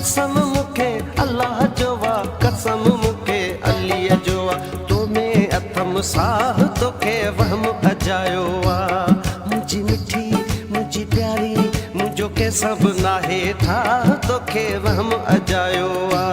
कसम मुखे अल्लाह जो वा कसम मुखे अलीअ जो वा तो में अथम साह तोखे वहम अजायो वा मुझी मिठी मुझी प्यारी मुझो के सब नाहे था तोखे वहम अजायो वा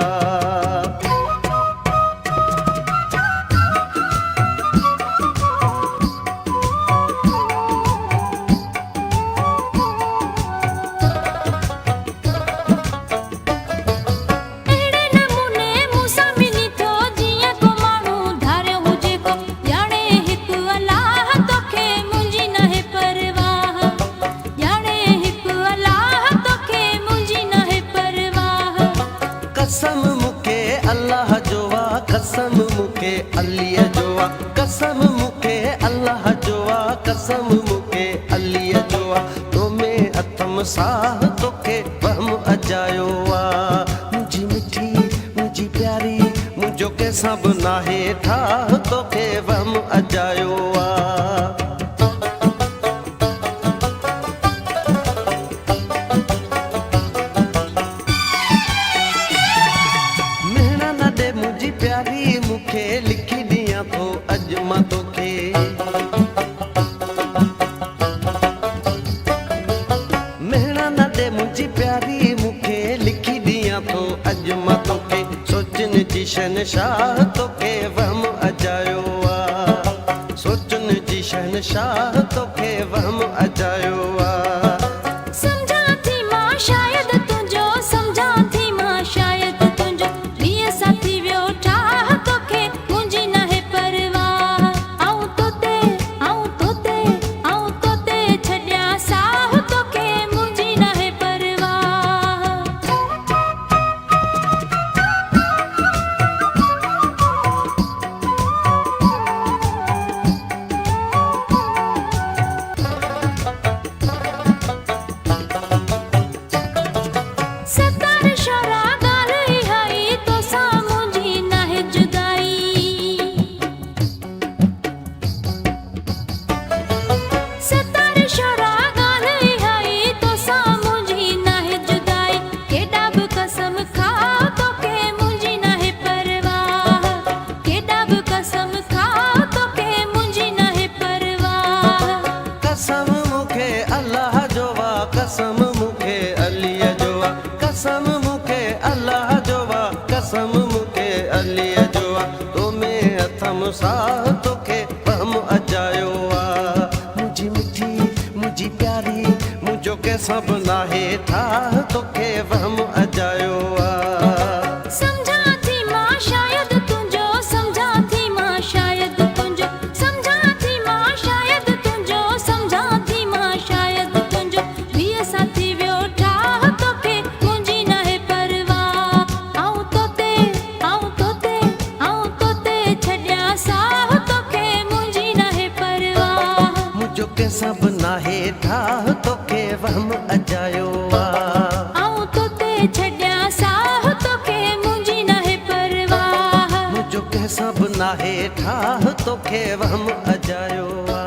कसम मुखे अल्लाह जो वा कसम मुखे अलीअ जो वा कसम मुखे अल्लाह जो वा कसम मुखे अलीअ जो वा तो में अथम साह तोखे वहम अजायो वा मुझी मिठी मुझी प्यारी मुझो के सब नाहे था तोखे वहम अजायो वा प्यारी मुखे लिखी दिया तो अजमा तोखे मेहना न दे मुझी प्यारी मुखे लिखी दिया तो अजमा तोखे सोचन जी शहनशाह तोखे वहम अजायो वा सोचन जी शहनशाह तोखे वहम अजायो वा समझा थी मां शायद तुझो समझा थी मां शायद तुझो प्रिय साथी कसम मुखे अल्लाह जो वा कसम मुखे अलीअ जो वा कसम मुखे अल्लाह जो वा कसम मुखे अलीअ जो वा तो में अथम साह तोखे वहम अजायो वा मुझी मिठी मुझी प्यारी मुझो के सब नाहे था तोखे वहम अजायो वा समझा थी मां शायद तुझो समझा थी मां शायद तुझो समझा थी मां शायद तुझो समझा थी मां शायद तुझो प्रिय साथी वेठा तोखे मुंहिंजी नाहे परवाह आऊं तोते छॾियां साह तोखे मुंहिंजी नाहे परवाह मुझो के सब नाहे था तोखे वहम अजायो वा आऊं तोते छॾियां साह तोखे मुंहिंजी नाहे परवाह मुझो के सब नाहे था तोखे वहम अजायो वा।